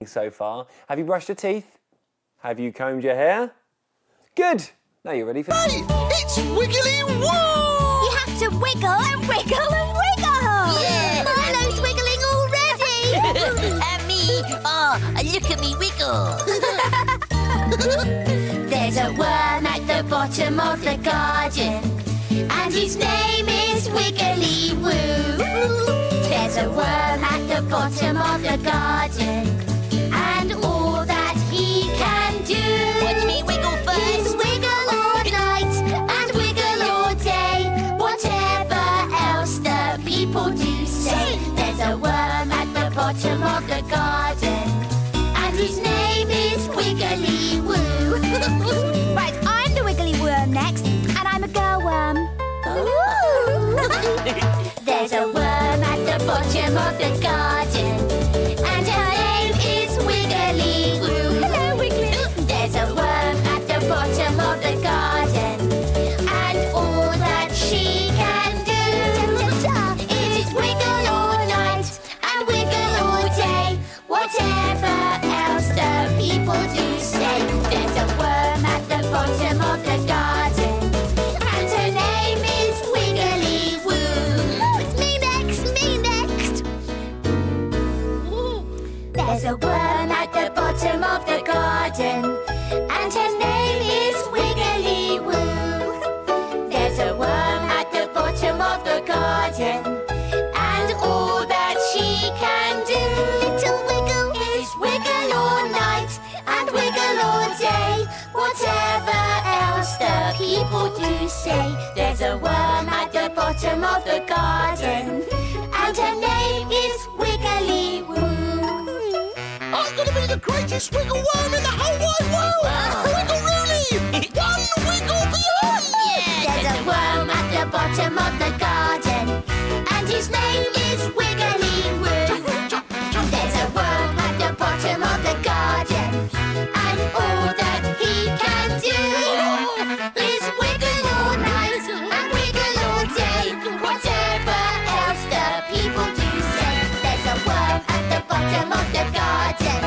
So far. Have you brushed your teeth? Have you combed your hair? Good! Now you're ready for... Hey! It's Wiggly Woo! You have to wiggle and wiggle and wiggle! Yeah! My nose wiggling already! And me! Oh, look at me wiggle! There's a worm at the bottom of the garden, and his name is Wiggly Woo. There's a worm at the bottom of the garden, and all that he can do... Watch me wiggle is first! wiggle all night and wiggle all day. Whatever else the people do say. There's a worm at the bottom of the garden, and his name is Wiggly Woo. Right, I'm the Wiggly Worm next, and I'm a girl worm. Ooh. There's a worm at the bottom of the garden, and her name is Wiggly Woo. Hello, Wiggly. There's a worm at the bottom of the garden, and all that she can do is wiggle all night and wiggle all day. Whatever else the people do say. There's a worm at the bottom of the garden, and her name is Wiggly Woo. Oh, it's me next, me next. There's a worm at the bottom of the garden, and her name is Wiggly Woo. There's a worm at the bottom of the garden, and all that she can do, little wiggle, is wiggle all night and wiggle all day. Whatever else the people do say. There's a worm at the bottom of the garden, and her name is Wiggly Woo. I'm going to be the greatest wiggle worm in the whole wide world! Wiggle Rooney! One wiggle beyond! There's a worm at the bottom of the garden, and his name is Wiggly Woo. There's a worm at the bottom of the garden, and all that he can do is wiggle all night and wiggle all day. Whatever else the people do say. There's a worm at the bottom of the garden,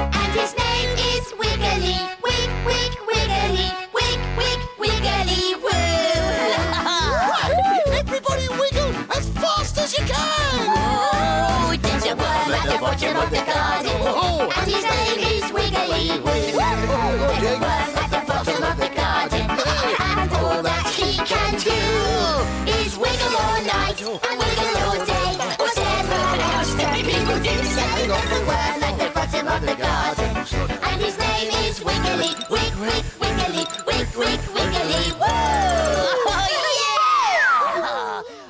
and his name is Wiggly. Wig, wig, wiggly, wig, wig, wiggly woo. Everybody wiggle as fast as you can! Oh, there's a worm at the bottom of the garden, and his name is Wiggly Woo. There's a worm at the bottom of the garden, and all that he can do is wiggle all night and wiggle all day. Whatever else the people do say. There's a worm at the bottom of the garden, and his name is Wiggly. Wig, wig, wiggly, wig, wig, wiggly woo.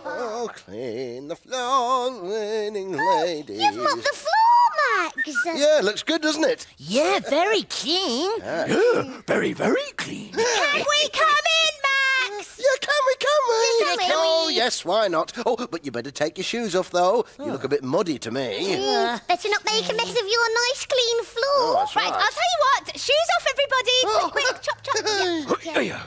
Oh, clean the floor, cleaning ladies. You've mopped the floor, Max. Yeah, looks good, doesn't it? Yeah, very clean. Very, very clean. Can we come in, Max? Yeah, can we? Can we? Oh, yes, why not? Oh, but you better take your shoes off, though. You look a bit muddy to me. Better not make a mess of your nice clean floor. Oh, that's right. I'll tell you what. Shoes off, everybody. Oh. Quick, chop, chop. Yeah.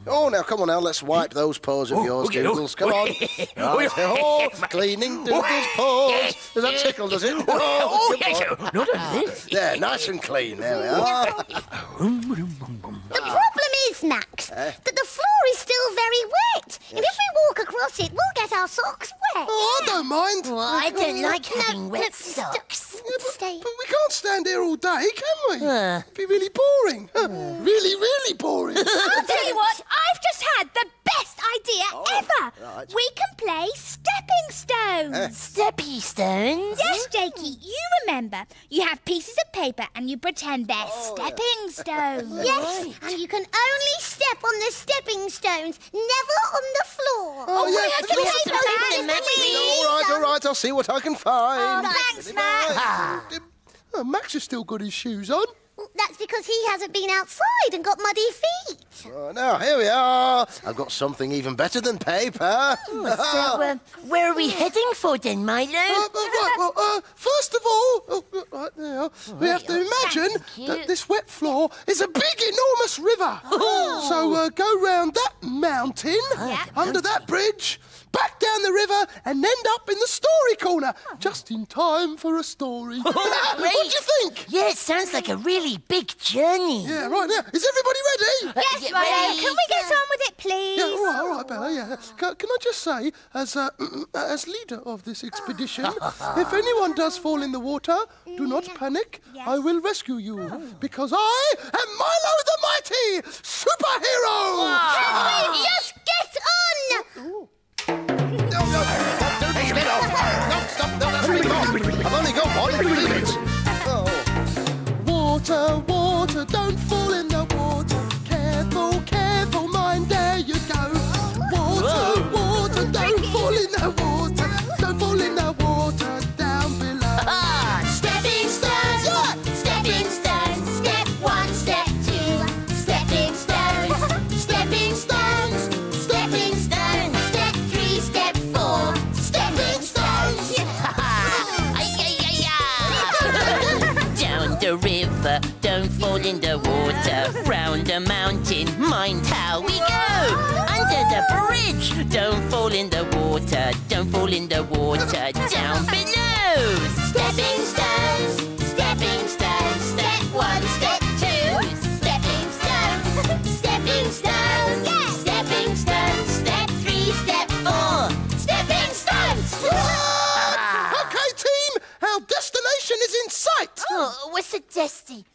Oh, now, come on now, let's wipe those paws of yours, okay, Doodles. Come on. Right, oh, cleaning Doodles' paws. Does that tickle, does it? Oh, good yes, boy. not a little. There, nice and clean. There we are. The problem is, Max, that the floor is still very wet. And if we walk across it, we'll get our socks wet. Oh, I don't mind. Well, I don't like having wet Stop. socks. Stay. But we can't stand here all day, can we? It'd be really boring. Really, really boring. I'll tell you what, I've just had the best idea ever. right. We can play stepping stones. Steppy stones? Yes, Jakey, you remember. You have pieces of paper and you pretend they're stepping stones. Yes, and you can only step on the stepping stones, never on the floor. Oh, yeah. Can we take those, Max, please? All right, I'll see what I can find. Oh, thanks, Max. Oh, Max has still got his shoes on. Well, that's because he hasn't been outside and got muddy feet. Oh, now, here we are. I've got something even better than paper. So, where are we heading for then, Milo? First of all, right now, we have to imagine that this wet floor is a big, enormous river. So go round that mountain, under that bridge, back down the river and end up in the story corner, just in time for a story. What do you think? Yeah, it sounds like a really big journey. Yeah, right now. Is everybody ready? Yes, Yeah, Milo. ready. Can we get on with it, please? Yeah, all right, Bella, yeah. Can I just say, as leader of this expedition, if anyone does fall in the water, do not panic. Yes. I will rescue you, because I am Milo the Mighty, superhero! Can we just get on? No, stop, no, that's really long. I've only got 1 minute. Oh. Water, water, don't fall in the water. Careful, careful, mind, there you go. Water, water, don't fall in the water. Don't fall in the water down below. Stepping stones, stepping stones. Step 1, step 2, stepping stones. Stepping stones, stepping stones. Step 3, step 4, stepping stones. Down the river, don't fall in the water. Round the mountain, mind how we go. Under the bridge, don't fall in the water. Don't fall in the water. Down below. Stepping stones, stepping stones. Step 1, step 2, stepping stones. Stepping stones, stepping stones. Step 3, step 4, stepping stones. Okay, team, our destination is in sight. Oh, what's a desolation?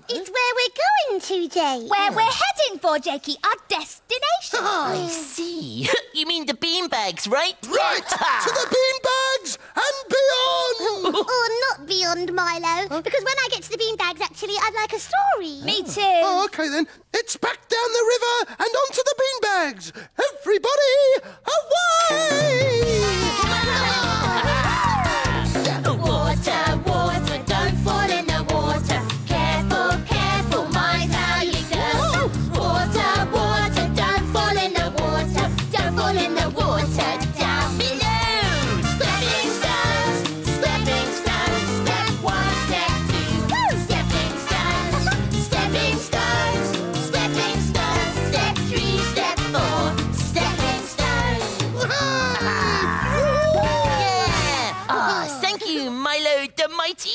It's where we're going to, Jake. Where we're heading for, Jakey, our destination. I see. You mean the beanbags, right? Right, to the beanbags and beyond. Or not beyond, Milo. Because when I get to the beanbags, actually, I'd like a story. Me too. Oh, okay then. It's back down the river and onto the beanbags. Everybody, away! Water, water, don't fall in the water. Careful, careful, mind how you go. Water, water, don't fall in the water. Don't fall in the water down below. Stepping stones, stepping stones. Step 1, step 2, stepping stones. Stepping stones, stepping stones. Step 3, step 4, stepping stones. Thank you, Milo the Mighty.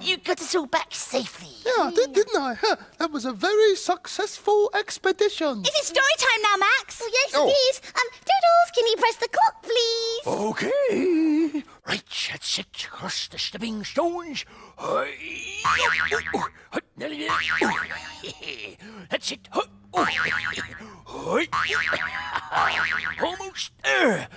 You got us all back safely. Yeah, I did, didn't I? That was a very successful expedition. Is it story time now, Max? Oh, yes, it is. Doodles, can you press the clock, please? Okay. Right, that's it. Across the stepping stones. Nearly there. That's it. Almost there.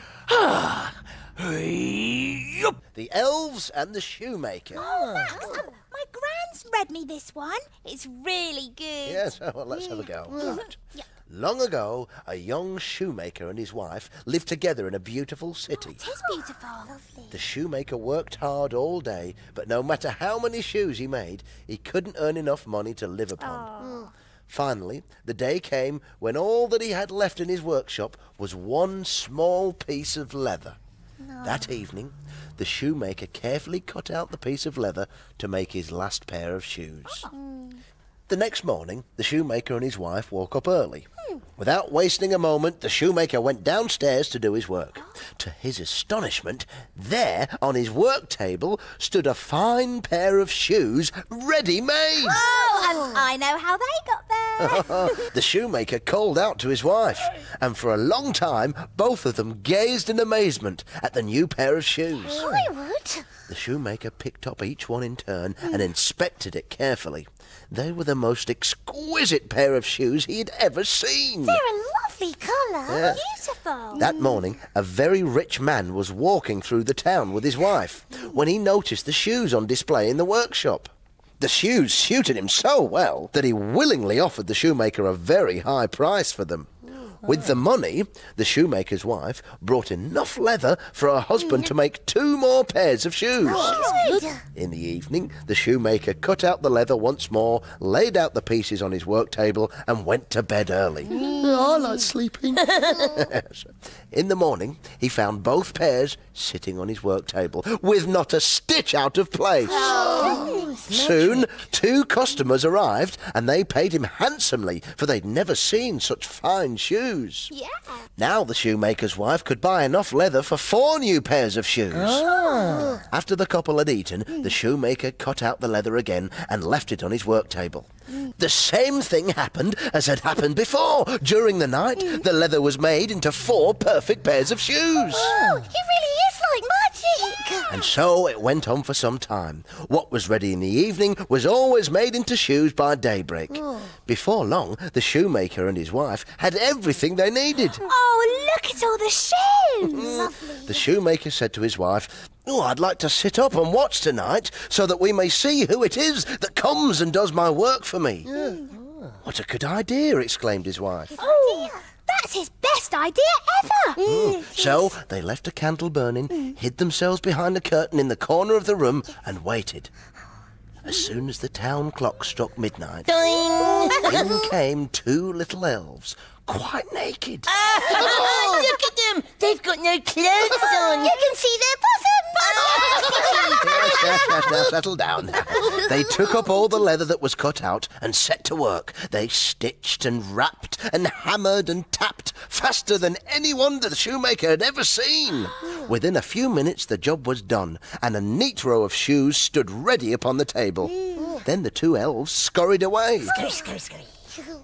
The Elves and the Shoemaker. Oh, Max, my gran's read me this one. It's really good. Yes, well, let's have a go. Right. Long ago, a young shoemaker and his wife lived together in a beautiful city. It is beautiful. Lovely. The shoemaker worked hard all day, but no matter how many shoes he made, he couldn't earn enough money to live upon. Finally, the day came when all that he had left in his workshop was one small piece of leather. That evening, the shoemaker carefully cut out the piece of leather to make his last pair of shoes. The next morning, the shoemaker and his wife woke up early. Without wasting a moment, the shoemaker went downstairs to do his work. To his astonishment, there, on his work table, stood a fine pair of shoes, ready-made. Oh, and I know how they got there. The shoemaker called out to his wife, and for a long time, both of them gazed in amazement at the new pair of shoes. I would. The shoemaker picked up each one in turn and inspected it carefully. They were the most exquisite pair of shoes he had ever seen. They're a lovely colour. Yeah. Beautiful. That morning, a very rich man was walking through the town with his wife when he noticed the shoes on display in the workshop. The shoes suited him so well that he willingly offered the shoemaker a very high price for them. With the money, the shoemaker's wife brought enough leather for her husband to make 2 more pairs of shoes. Good. In the evening, the shoemaker cut out the leather once more, laid out the pieces on his work table, and went to bed early. I like sleeping. In the morning, he found both pairs sitting on his work table, with not a stitch out of place. Soon, 2 customers arrived and they paid him handsomely, for they'd never seen such fine shoes. Yeah. Now the shoemaker's wife could buy enough leather for 4 new pairs of shoes. After the couple had eaten, the shoemaker cut out the leather again and left it on his work table. The same thing happened as had happened before. During the night, the leather was made into 4 perfect pairs of shoes. Oh, it really is like magic. And so it went on for some time. What was ready in the evening was always made into shoes by daybreak. Before long, the shoemaker and his wife had everything they needed. Oh, look at all the shoes. Lovely. The shoemaker said to his wife, "Oh, I'd like to sit up and watch tonight so that we may see who it is that comes and does my work for me." What a good idea, exclaimed his wife. Oh, that's his best idea ever. So they left a candle burning, hid themselves behind a curtain in the corner of the room and waited. As soon as the town clock struck midnight, in came 2 little elves, quite naked. Oh, look at them! They've got no clothes on. You can see their bottoms. Now settle down. They took up all the leather that was cut out and set to work. They stitched and wrapped and hammered and tapped faster than anyone the shoemaker had ever seen. Within a few minutes the job was done and a neat row of shoes stood ready upon the table. Then the 2 elves scurried away. Scurry.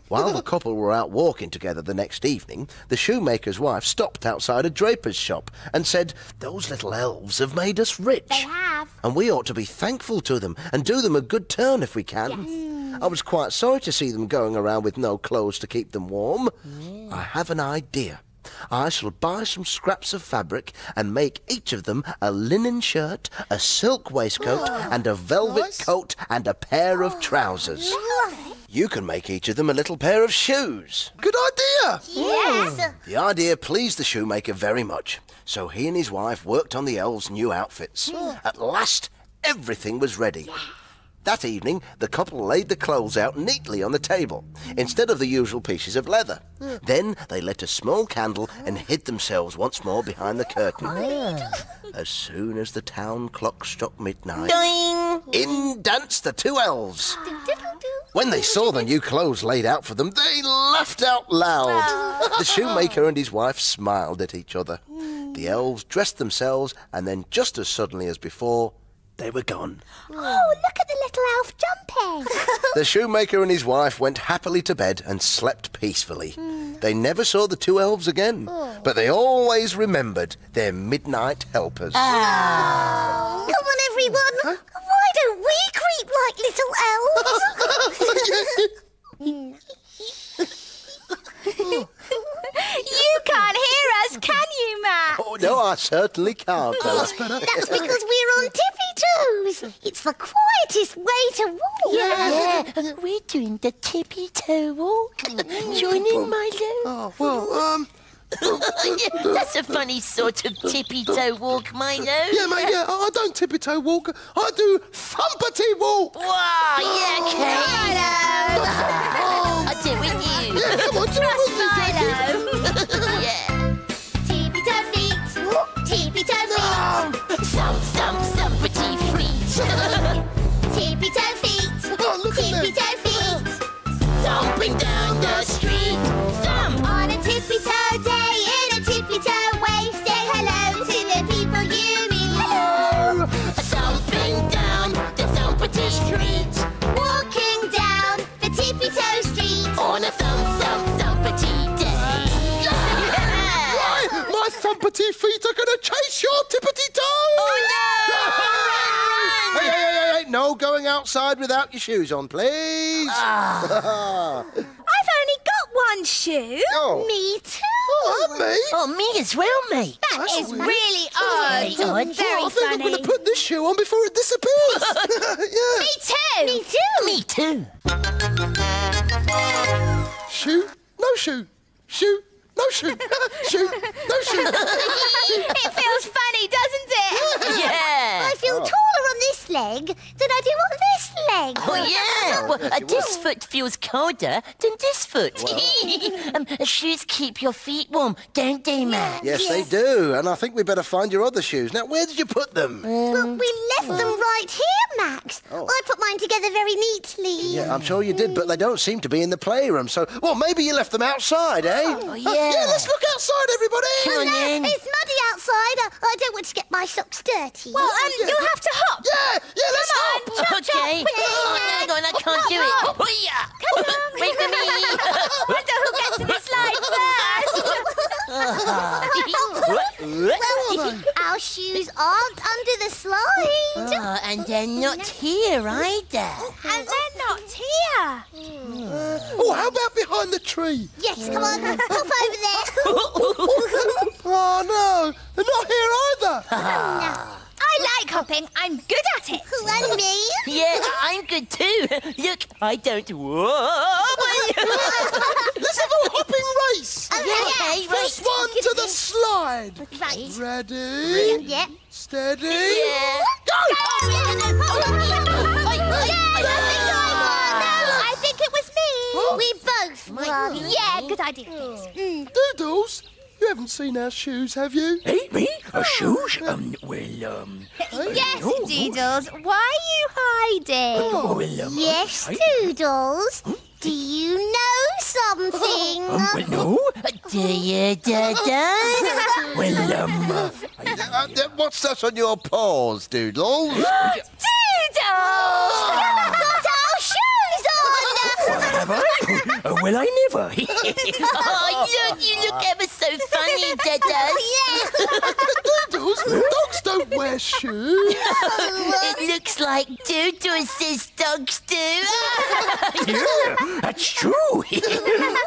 While the couple were out walking together the next evening, the shoemaker's wife stopped outside a draper's shop and said, "Those little elves have made us rich. They have. And we ought to be thankful to them and do them a good turn if we can." I was quite sorry to see them going around with no clothes to keep them warm. I have an idea. I shall buy some scraps of fabric and make each of them a linen shirt, a silk waistcoat, and a velvet coat and a pair of trousers. Lovely. You can make each of them a little pair of shoes. Good idea. Yes. The idea pleased the shoemaker very much, so he and his wife worked on the elves' new outfits. At last, everything was ready. That evening, the couple laid the clothes out neatly on the table, instead of the usual pieces of leather. Then they lit a small candle and hid themselves once more behind the curtain. As soon as the town clock struck midnight, in danced the 2 elves. When they saw the new clothes laid out for them, they laughed out loud. The shoemaker and his wife smiled at each other. The elves dressed themselves, and then just as suddenly as before, they were gone. Oh, look at the little elf jumping. The shoemaker and his wife went happily to bed and slept peacefully. They never saw the 2 elves again, but they always remembered their midnight helpers. Come on, everyone. Why don't we creep like little elves? You can't hear us, can you, Matt? Oh, no, I certainly can't, Bella. That's because we're on tippy toes. It's the quietest way to walk. Yeah, we're doing the tippy-toe walk. Join in, Milo. Oh, well, That's a funny sort of tippy-toe walk, Milo. yeah, mate, yeah, I don't tippy-toe walk. I do thumpity walk. Wow, yeah, okay. I'll do it with you. Yeah, come on, Trust Milo. Yeah. Tippy-toe feet. Tippy-toe feet. Some somebody feet. Tippy-toe feet. Oh, look at them. Tippy-toe feet. Thumping down the street. Thump. On a tippy-toe day, in a tippy-toe way, say hello to the people you meet. Hello. Thumping down the thumpity street. Walking down the tippy-toe street. On a thumpity day. Right, my thumpity feet are going to chase your tippity toe. Oh, no! Hey, no going outside without your shoes on, please. I've only got one shoe. Oh. Me too. Oh, and me. Oh, me as well, mate. That is weird. really odd. Very odd. Very I think I'm funny. going to put this shoe on before it disappears. Yeah. Me too. Me too. Shoe, no shoe. Shoe, no shoe. Shoe, no shoe. It feels funny, doesn't it? Yeah. I feel taller on this leg than I do on this leg. Oh, yeah. Well, this foot feels colder than this foot. Shoes keep your feet warm, don't they, Matt? Yes, they do. And I think we better find your other shoes. Now, where did you put them? But we left them right right here, Max. Oh. I put mine together very neatly. Yeah, I'm sure you did, but they don't seem to be in the playroom. So, well, maybe you left them outside, eh? Oh, yeah. Yeah, let's look outside, everybody. Come on, then. It's muddy outside. I don't want to get my socks dirty. Well, you'll have to hop. Yeah, let's hop. Okay. Oh, hang on, I can't do it. Hoo-yah. Wait for me. Wonder who gets to the slide Well, our shoes aren't under the slide. Oh, and they're not here either. And they're not here. Oh, how about behind the tree? Yes, come on, hop over there. Oh, no, they're not here either. I like hopping. I'm good at it. And me. Yeah, I'm good too. Look, I don't wobble. Let's have a hopping race. Okay, First one to the slide. Right. Ready? Yeah. Steady. Yeah. I think it was me. We both won. Yeah, good idea. Doodles, you haven't seen our shoes, have you? Hey, me? Shoes? Yes, Doodles. Why are you hiding? Yes, Doodles. Do you know something? No? Do you, Dada? What's that on your paws, Doodles? Doodles! Got our shoes on! Have I? Well, I never. Oh, look, you look ever so funny, Dada. Doodles, dogs don't wear shoes. It looks like Doodles' dogs do. Yeah, that's true.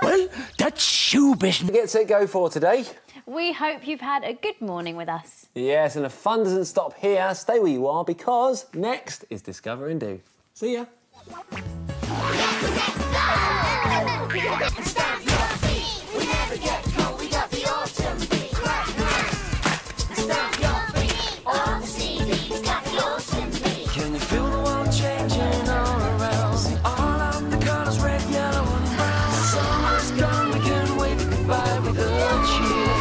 Well, that's shoe business. Get Set Go for today. We hope you've had a good morning with us. Yes, and the fun doesn't stop here. Stay where you are because next is Discover and Do. See ya. Stamp your feet. We never get cold. We got the autumn beat. Stamp your feet. On the CBeebies got the autumn beat. Can you feel the world changing all around? See all of the colors, red, yellow, and brown. Summer's gone, we can wave goodbye with a cheer.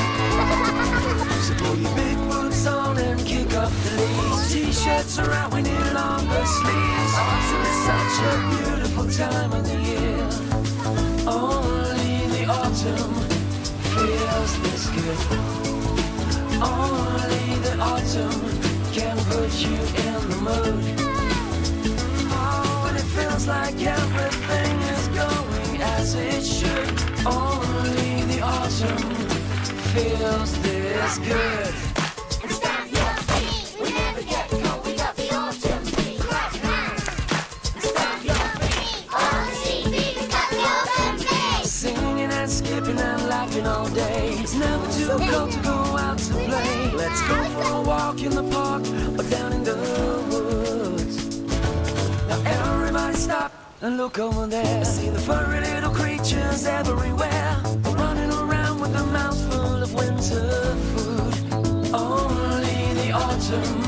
So pull your big boots on and kick up the leaves. T-shirts are out, we need longer sleeves. Autumn is such a beautiful time of the year. Only the autumn feels this good. Only the autumn can put you in the mood. Oh, and it feels like everything is going as it should. Only the autumn feels this good. Stamp your feet. We never get cold. We got the autumn beat. Stamp your feet. On the CBeebies got the autumn beat. Singing and skipping and laughing all day. It's never too cold to go out to play. Let's go for a walk in the park or down in the woods. Now everybody stop and look over there. See the furry little creatures everywhere, running around with a mouthful of winter food. Only the autumn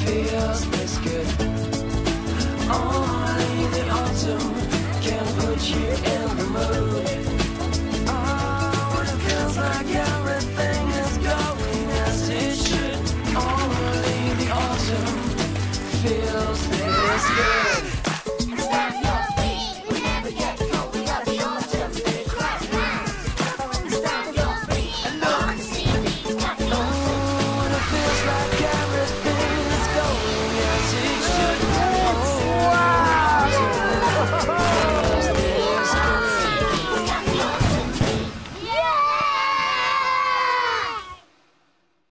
feels this good. Only the autumn can put you in the mood. Oh, and it feels like everything is going as it should. Only the autumn feels this good.